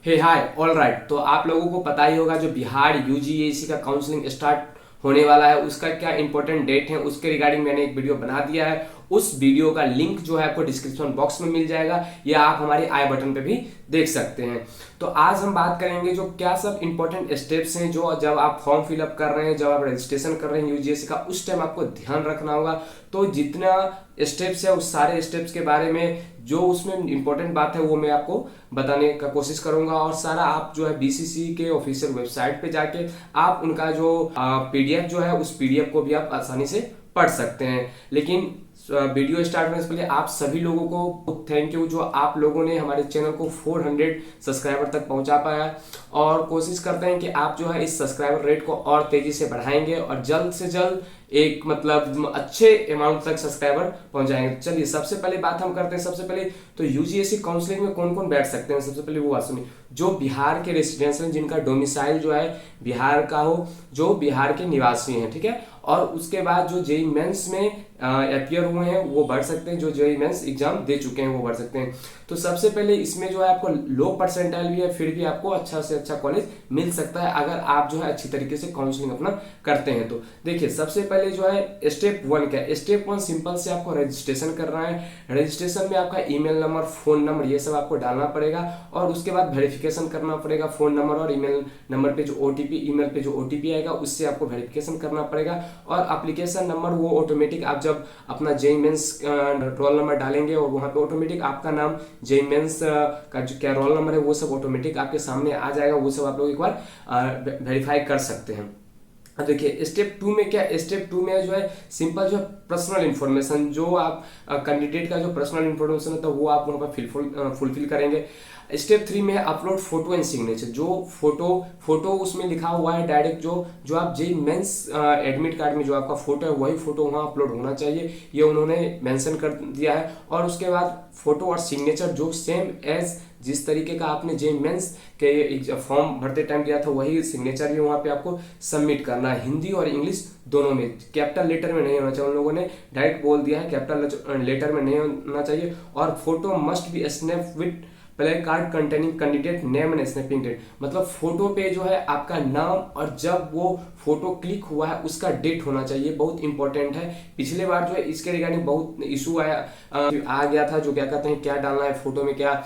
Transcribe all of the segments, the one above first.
हे hi all right. तो आप लोगों को पता ही होगा जो बिहार यूजीएसी का काउंसलिंग स्टार्ट होने वाला है उसका क्या इंपॉर्टेंट डेट है उसके रिगार्डिंग मैंने एक वीडियो बना दिया है। उस वीडियो का लिंक जो है आपको डिस्क्रिप्शन बॉक्स में मिल जाएगा या आप हमारे आई बटन पे भी देख सकते हैं। तो आज हम बात करेंगे जो क्या सब इंपॉर्टेंट स्टेप्स हैं जो जब आप फॉर्म फिलअप कर रहे हैं, जब आप रजिस्ट्रेशन कर रहे हैं यूजीएसी का, उस टाइम आपको ध्यान रखना होगा। तो जितना स्टेप्स है उस सारे स्टेप्स के बारे में जो उसमें इंपॉर्टेंट बात है वो मैं आपको बताने का कोशिश करूंगा। और सारा आप जो है बीसीसी के ऑफिशियल वेबसाइट पे जाके आप उनका जो पीडीएफ जो है उस पीडीएफ को भी आप आसानी से पढ़ सकते हैं। लेकिन वीडियो स्टार्ट करने से पहले आप सभी लोगों को थैंक यू जो आप लोगों ने हमारे चैनल को 400 सब्सक्राइबर तक पहुंचा पाया। और कोशिश करते हैं कि आप जो है इस सब्सक्राइबर रेट को और तेजी से बढ़ाएंगे और जल्द से जल्द एक मतलब अच्छे अमाउंट तक सब्सक्राइबर पहुंचाएंगे। चलिए सबसे पहले बात हम करते हैं। सबसे पहले तो यूजीएसी काउंसलिंग में कौन कौन बैठ सकते हैं, सबसे पहले वो बात सुनिए। जो बिहार के रेसिडेंट्स हैं, जिनका डोमिसाइल जो है बिहार का हो, जो बिहार के निवासी हैं, ठीक है। और उसके बाद जो जेई मेंस में अपियर हुए हैं वो बढ़ सकते हैं, जो जेई मेंस एग्जाम दे चुके हैं वो बढ़ सकते हैं। तो सबसे पहले इसमें जो है आपको लो परसेंटाइल भी है, फिर भी आपको अच्छा से अच्छा कॉलेज मिल सकता है अगर आप जो है अच्छी तरीके से काउंसलिंग अपना करते हैं। तो देखिए सबसे पहले जो है स्टेप वन क्या है। स्टेप वन सिंपल से आपको रजिस्ट्रेशन करना है। रजिस्ट्रेशन में आपका ईमेल नंबर, फोन नंबर, ये सब आपको डालना पड़ेगा और उसके बाद वेरिफिकेशन करना पड़ेगा। फोन नंबर और ईमेल नंबर पे जो ओटीपी, ईमेल पे जो ओटीपी आएगा उससे आपको वेरिफिकेशन करना पड़ेगा। और एप्लीकेशन नंबर वो ऑटोमेटिक आप जब अपना जेई मेंस रोल नंबर डालेंगे और वहां पे ऑटोमेटिक आपका नाम, जेई मेंस का जो क्या रोल नंबर है वो सब ऑटोमेटिक आपके सामने आ जाएगा। वो सब आप लोग एक बार वेरीफाई कर सकते हैं। देखिए स्टेप टू में क्या, स्टेप टू में जो है सिंपल जो है पर्सनल इन्फॉर्मेशन, जो आप कैंडिडेट का जो पर्सनल इन्फॉर्मेशन होता है वो आप वहाँ पर फुलफिल करेंगे। स्टेप थ्री में है अपलोड फोटो एंड सिग्नेचर। जो फोटो उसमें लिखा हुआ है डायरेक्ट जो आप जेई मेंस एडमिट कार्ड में जो आपका फोटो है वही फोटो वहाँ अपलोड होना चाहिए, ये उन्होंने मेंशन कर दिया है। और उसके बाद फोटो और सिग्नेचर जो सेम एज जिस तरीके का आपने जेई मेंस के फॉर्म भरते टाइम किया था वही सिग्नेचर भी वहाँ पे आपको सबमिट करना है, हिंदी और इंग्लिश दोनों में। कैपिटल लेटर में नहीं होना चाहिए, उन लोगों ने डायरेक्ट बोल दिया है कैपिटल लेटर में नहीं होना चाहिए। और photo must be snap with placard containing candidate name and snapping date. मतलब फोटो पे जो है आपका नाम और जब वो फोटो क्लिक हुआ है उसका डेट होना चाहिए, बहुत इंपॉर्टेंट है। पिछले बार जो है इसके रिगार्डिंग बहुत इशू आ गया था, जो क्या कहते हैं क्या डालना है फोटो में, क्या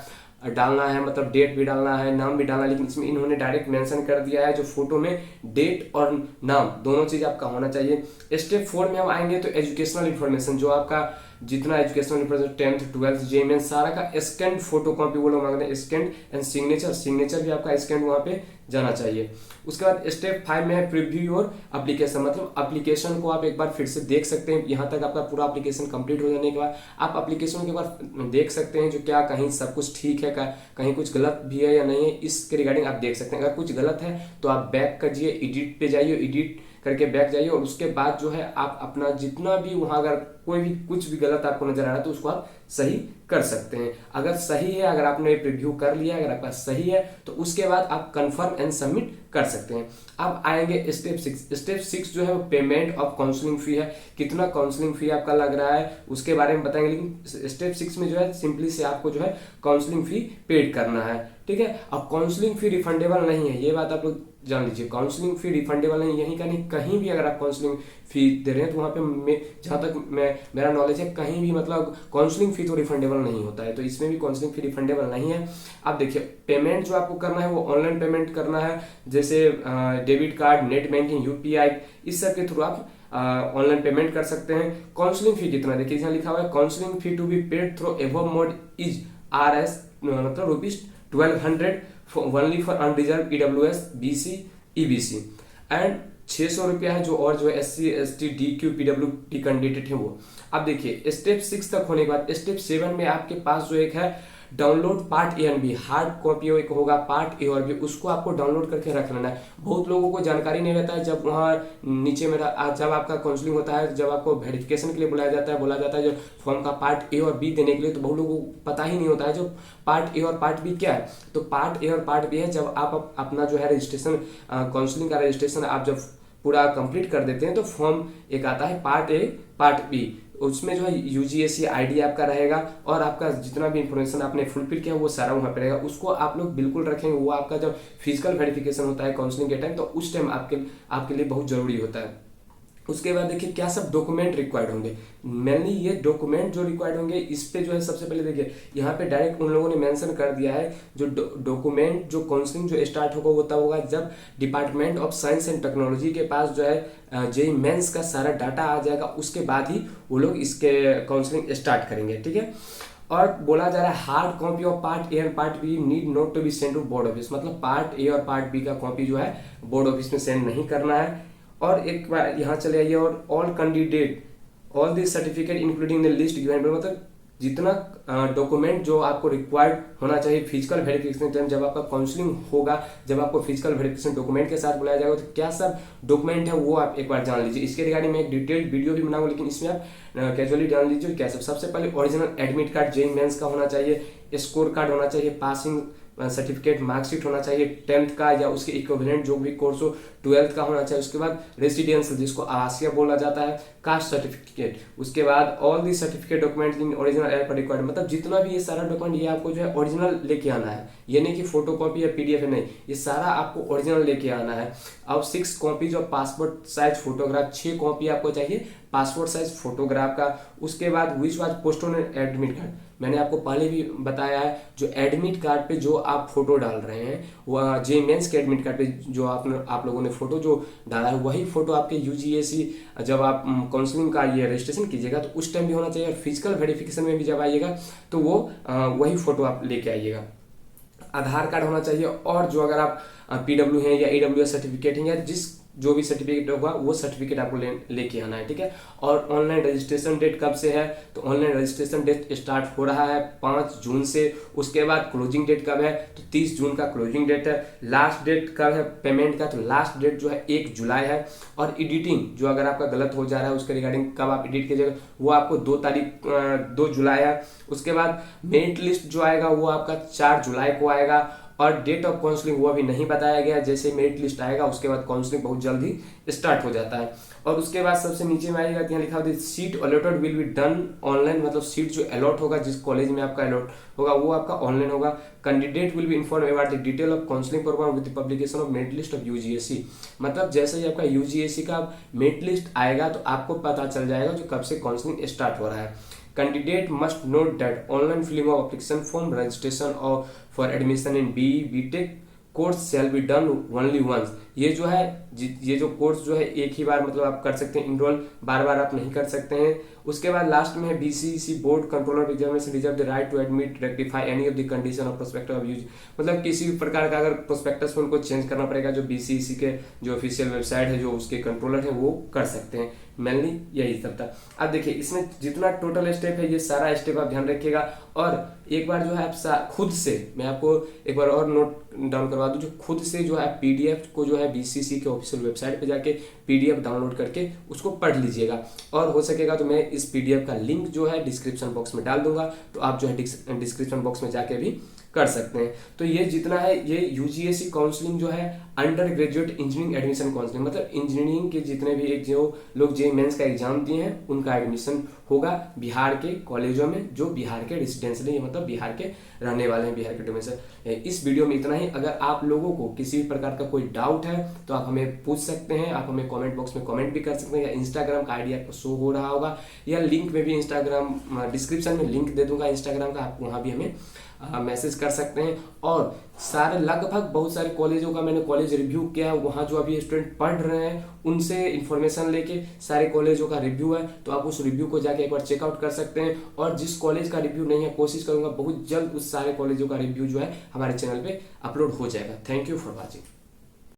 डालना है, मतलब डेट भी डालना है, नाम भी डालना है। लेकिन इसमें इन्होंने डायरेक्ट मेंशन कर दिया है जो फोटो में डेट और नाम दोनों चीज आपका होना चाहिए। स्टेप फोर में हम आएंगे तो एजुकेशनल इन्फॉर्मेशन, जो आपका जितना educational information 10th 12th JEE main सारा का स्कैन फोटो कॉपी वो लोग मांगते हैं, स्कैन एंड सिग्नेचर भी आपका स्कैन वहाँ पे जाना चाहिए। उसके बाद स्टेप 5 में है प्रीव्यू योर एप्लीकेशन, मतलब एप्लीकेशन को आप एक बार फिर से देख सकते हैं। यहाँ तक आपका पूरा एप्लीकेशन कंप्लीट हो जाने के बाद आप एप्लीकेशन के बार देख सकते हैं जो क्या कहीं सब कुछ ठीक है, कहीं कुछ गलत भी है या नहीं है, इसके रिगार्डिंग आप देख सकते हैं। अगर कुछ गलत है तो आप बैक करिए, एडिट पे जाइए, एडिट करके बैक जाइए और उसके बाद जो है आप अपना जितना भी वहां अगर कोई भी कुछ भी गलत आपको नजर आ रहा है तो उसको आप सही कर सकते हैं। अगर सही है, अगर आपने रिव्यू कर लिया, अगर आपका सही है तो उसके बाद आप कंफर्म एंड सबमिट कर सकते हैं। अब आएंगे स्टेप 6। स्टेप 6 जो है वो पेमेंट ऑफ काउंसलिंग फी है। कितना काउंसलिंग फी आपका लग रहा है उसके बारे में बताएंगे, लेकिन स्टेप 6 में जो है सिंपली से आपको जो है काउंसलिंग फी पेड करना है, ठीक है। अब काउंसलिंग फी रिफंडेबल नहीं है, ये बात आप लोग जान लीजिए। काउंसलिंग फी रिफंडेबल नहीं, यहीं का नहीं कहीं भी अगर आप काउंसलिंग फी दे रहे हैं तो वहाँ पे जहाँ तक मेरा नॉलेज है कहीं भी मतलब काउंसलिंग फी तो रिफंडेबल नहीं होता है, तो इसमें भी काउंसलिंग फी रिफंडेबल नहीं है। आप देखिए पेमेंट जो आपको करना है वो ऑनलाइन पेमेंट करना है, जैसे debit card, net banking, UPI, इस सब के थ्रू आप ऑनलाइन पेमेंट कर सकते हैं। काउंसलिंग फी कितना, देखिए यहाँ लिखा हुआ है counselling fee to be paid through above mode is RS मतलब ₹1200 only for unreserve EWS BC EBC and 600 रुपया है जो, और जो SC ST DQ PWD candidate है वो। अब देखिए स्टेप 6 तक होने के बाद स्टेप 7 में आपके पास जो एक है download part A and B, hard copy एक होगा पार्ट ए और बी, उसको आपको डाउनलोड करके रख लेना है। बहुत लोगों को जानकारी नहीं रहता है, जब वहाँ नीचे में जब आपका काउंसलिंग होता है, जब आपको वेरिफिकेशन के लिए बोला जाता है जो फॉर्म का पार्ट ए और बी देने के लिए, तो बहुत लोगों को पता ही नहीं होता है जो पार्ट ए और पार्ट बी क्या है। तो पार्ट ए और पार्ट बी है जब आप अपना जो है रजिस्ट्रेशन, काउंसलिंग का रजिस्ट्रेशन आप जब पूरा कंप्लीट कर देते हैं तो फॉर्म एक आता है पार्ट ए पार्ट बी, उसमें जो है यूजीएसी आईडी आपका रहेगा और आपका जितना भी इंफॉर्मेशन आपने फुलफिल किया वो सारा वहाँ पे रहेगा, उसको आप लोग बिल्कुल रखेंगे। वो आपका जब फिजिकल वेरिफिकेशन होता है काउंसलिंग के टाइम, तो उस टाइम आपके लिए बहुत जरूरी होता है। उसके बाद देखिए क्या सब डॉक्यूमेंट रिक्वायर्ड होंगे। मेनली ये डॉक्यूमेंट जो रिक्वायर्ड होंगे इस पे जो है सबसे पहले देखिए यहाँ पे डायरेक्ट उन लोगों ने मेंशन कर दिया है, जो डॉक्यूमेंट जो काउंसलिंग जो स्टार्ट होगा वो तब होगा जब department of science and technology के पास जो है जेईई मेंस का सारा डाटा आ जाएगा, उसके बाद ही वो लोग इसके काउंसलिंग स्टार्ट करेंगे, ठीक है। और बोला जा रहा है hard copy of part A and part B need not to be send to board office, मतलब पार्ट ए और पार्ट बी का कॉपी जो है बोर्ड ऑफिस में सेंड नहीं करना है। और एक बार यहाँ चले आइए, और all candidate all this certificate including the list given, मतलब जितना डॉक्यूमेंट जो आपको रिक्वायर्ड होना चाहिए फिजिकल वेरिफिकेशन टाइम, जब आपका काउंसलिंग होगा, जब आपको फिजिकल वेरिफिकेशन डॉक्यूमेंट के साथ बुलाया जाएगा, तो क्या सब डॉक्यूमेंट है वो आप एक बार जान लीजिए। इसके रिगार्डिंग में एक डिटेल्ड वीडियो भी बनाऊंगा, लेकिन इसमें आप कैजुअली जान लीजिए क्या सब। सबसे पहले original admit card JEE mains का होना चाहिए, स्कोर कार्ड होना चाहिए, पासिंग सर्टिफिकेट मार्कशीट होना चाहिए 10th का या उसके इक्विवेलेंट जो भी कोर्स हो 12th का होना चाहिए। उसके बाद रेसिडेंशियल जिसको आवासीय बोला जाता है, कास्ट सर्टिफिकेट, उसके बाद all the certificate document in original as पर रिक्वायर्ड, मतलब जितना भी ये सारा डॉक्यूमेंट ये आपको जो है ओरिजिनल लेके आना है, ये नहीं कि फोटोकॉपी या पीडीएफ है, नहीं, ये सारा आपको ओरिजिनल लेके आना है। अब 6 copies of passport size photograph, 6 copy आपको चाहिए पासपोर्ट साइज फोटोग्राफ का। उसके बाद which was posted on admit card, मैंने आपको पहले भी बताया है, जो एडमिट कार्ड पे जो आप फोटो डाल रहे हैं वह जेईई मेंस के एडमिट कार्ड पे जो आप लोगों ने फोटो जो डाला है वही फोटो आपके यूजीएसी जब आप काउंसलिंग का ये रजिस्ट्रेशन कीजिएगा तो उस टाइम भी होना चाहिए, और फिजिकल वेरिफिकेशन में भी जब आइएगा तो वो वही फोटो आप लेके आइएगा। आधार कार्ड होना चाहिए, और जो अगर आप पीडब्ल्यू हैं या ईडब्ल्यूएस सर्टिफिकेट हैं या जिस जो भी सर्टिफिकेट होगा वो सर्टिफिकेट आपको लेके आना है, ठीक है। और ऑनलाइन रजिस्ट्रेशन डेट कब से है, तो ऑनलाइन रजिस्ट्रेशन डेट स्टार्ट हो रहा है 5 जून से। उसके बाद क्लोजिंग डेट कब है, तो 30 जून का क्लोजिंग डेट है। लास्ट डेट कब है पेमेंट का, तो लास्ट डेट जो है 1 जुलाई है। और एडिटिंग जो अगर आपका गलत हो जा रहा है उसके रिगार्डिंग कब आप एडिट कीजिएगा वो आपको 2 जुलाई है। उसके बाद मेरिट लिस्ट जो आएगा वो आपका 4 जुलाई को आएगा, और डेट ऑफ काउंसलिंग वो अभी नहीं बताया गया, जैसे मेरिट लिस्ट आएगा उसके बाद काउंसलिंग बहुत जल्द ही स्टार्ट हो जाता है। और उसके बाद सबसे नीचे में आएगा, यहाँ लिखा होता है seat allotted will be done online, मतलब सीट जो अलॉट होगा जिस कॉलेज में आपका अलॉट होगा वो आपका ऑनलाइन होगा। Candidate will be inform about the detail of counselling programme with the publication of merit list of UGAC, मतलब जैसे ही आपका यूजीएसी का मेरिट लिस्ट आएगा तो आपको पता चल जाएगा जो कब से काउंसलिंग स्टार्ट हो रहा है। Candidate must note that online filling of application form, registration or for admission in BE, BTech course shall be done only once। ये जो है ये जो कोर्स जो है एक ही बार मतलब आप कर सकते हैं इनरोल, बार बार आप नहीं कर सकते हैं। उसके बाद लास्ट में है BCC board controller examination reserve the right to admit rectify any of the condition of prospectus of use, मतलब किसी भी प्रकार का अगर प्रोस्पेक्टस में उनको चेंज करना पड़ेगा, जो बीसीसी के जो ऑफिशियल वेबसाइट है जो उसके कंट्रोलर है वो कर सकते हैं। मेनली यही सब था। अब देखिए इसमें जितना टोटल स्टेप है ये सारा स्टेप आप ध्यान रखिएगा, और एक बार जो है आप खुद से, मैं आपको एक बार और नोट डाउन करवा दूं, जो खुद से जो है पीडीएफ को जो है बीसीसी के ऑफिशियल वेबसाइट पे जाके पीडीएफ डाउनलोड करके उसको पढ़ लीजिएगा, और हो सकेगा तो मैं इस पीडीएफ का लिंक जो है डिस्क्रिप्शन बॉक्स में डाल दूंगा, तो आप जो है डिस्क्रिप्शन बॉक्स में जाके भी कर सकते हैं। तो ये जितना है ये यूजीएसी काउंसलिंग जो है under graduate engineering admission counselling, मतलब इंजीनियरिंग के जितने भी एक जो लोग जेईई मेंस का एग्जाम दिए हैं उनका एडमिशन होगा बिहार के कॉलेजों में जो बिहार के रेसिडेंशियल है, मतलब बिहार के रहने वाले हैं, बिहार के डोमेसाइल। इस वीडियो में इतना ही। अगर आप लोगों को किसी भी प्रकार का कोई डाउट है तो आप हमें पूछ सकते हैं, आप हमें कमेंट बॉक्स में कमेंट भी कर सकते हैं, या इंस्टाग्राम का आईडी आपको शो हो रहा होगा, या लिंक में भी इंस्टाग्राम डिस्क्रिप्शन में लिंक दे दूंगा इंस्टाग्राम का, आप वहाँ भी हमें मैसेज कर सकते हैं। और सारे लगभग बहुत सारे कॉलेजों का मैंने कॉलेज रिव्यू किया है, वहाँ जो अभी स्टूडेंट पढ़ रहे हैं उनसे इन्फॉर्मेशन लेके सारे कॉलेजों का रिव्यू है, तो आप उस रिव्यू को जाके एक बार चेकआउट कर सकते हैं। और जिस कॉलेज का रिव्यू नहीं है कोशिश करूंगा बहुत जल्द उस सारे कॉलेजों का रिव्यू जो है हमारे चैनल पे अपलोड हो जाएगा। Thank you for watching.